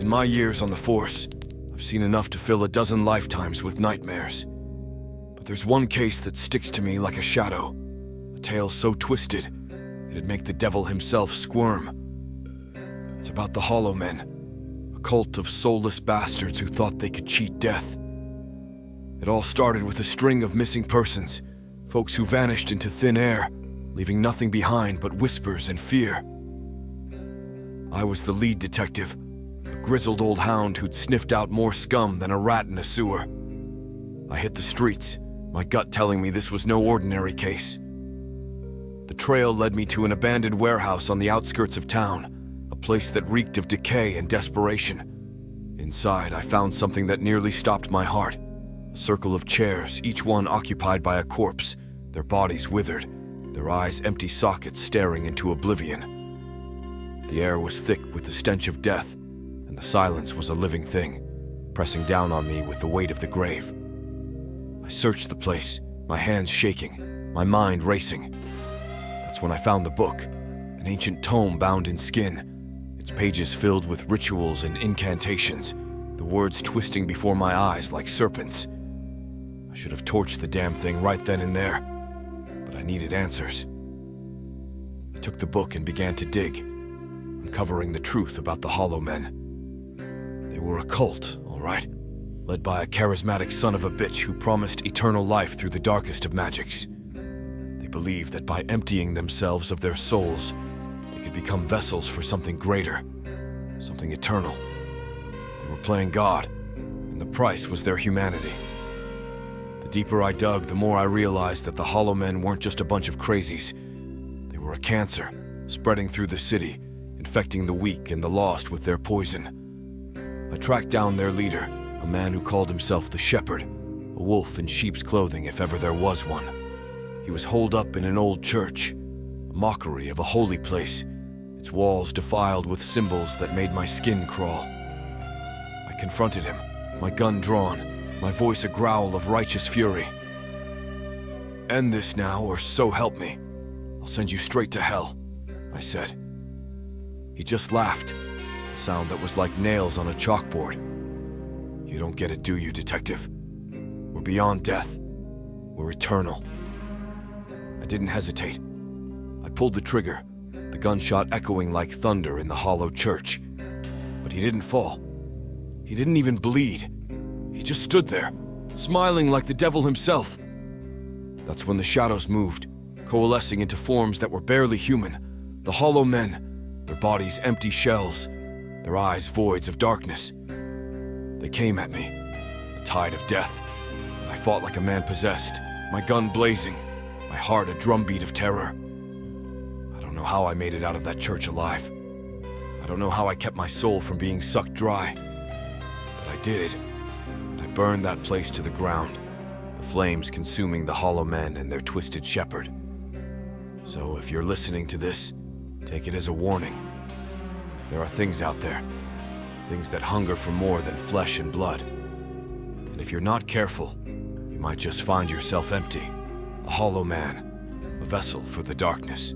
In my years on the force, I've seen enough to fill a dozen lifetimes with nightmares. But there's one case that sticks to me like a shadow, a tale so twisted, it'd make the devil himself squirm. It's about the Hollow Men, a cult of soulless bastards who thought they could cheat death. It all started with a string of missing persons, folks who vanished into thin air, leaving nothing behind but whispers and fear. I was the lead detective, a grizzled old hound who'd sniffed out more scum than a rat in a sewer. I hit the streets, my gut telling me this was no ordinary case. The trail led me to an abandoned warehouse on the outskirts of town, a place that reeked of decay and desperation. Inside, I found something that nearly stopped my heart. A circle of chairs, each one occupied by a corpse, their bodies withered, their eyes empty sockets staring into oblivion. The air was thick with the stench of death, and the silence was a living thing, pressing down on me with the weight of the grave. I searched the place, my hands shaking, my mind racing. That's when I found the book, an ancient tome bound in skin, its pages filled with rituals and incantations, the words twisting before my eyes like serpents. I should have torched the damn thing right then and there, but I needed answers. I took the book and began to dig, uncovering the truth about the Hollow Men. They were a cult, all right, led by a charismatic son of a bitch who promised eternal life through the darkest of magics. They believed that by emptying themselves of their souls, they could become vessels for something greater, something eternal. They were playing God, and the price was their humanity. The deeper I dug, the more I realized that the Hollow Men weren't just a bunch of crazies. They were a cancer, spreading through the city, infecting the weak and the lost with their poison. I tracked down their leader, a man who called himself the Shepherd, a wolf in sheep's clothing if ever there was one. He was holed up in an old church, a mockery of a holy place, its walls defiled with symbols that made my skin crawl. I confronted him, my gun drawn, my voice a growl of righteous fury. "End this now, or so help me. I'll send you straight to hell," I said. He just laughed, a sound that was like nails on a chalkboard. "You don't get it, do you, detective? We're beyond death. We're eternal." I didn't hesitate. I pulled the trigger, the gunshot echoing like thunder in the hollow church. But he didn't fall. He didn't even bleed. He just stood there, smiling like the devil himself. That's when the shadows moved, coalescing into forms that were barely human. The Hollow Men, their bodies empty shells, their eyes voids of darkness. They came at me, a tide of death, and I fought like a man possessed, my gun blazing, my heart a drumbeat of terror. I don't know how I made it out of that church alive. I don't know how I kept my soul from being sucked dry, but I did. I burned that place to the ground, the flames consuming the Hollow Men and their twisted shepherd. So if you're listening to this, take it as a warning. There are things out there, things that hunger for more than flesh and blood. And if you're not careful, you might just find yourself empty, a hollow man, a vessel for the darkness.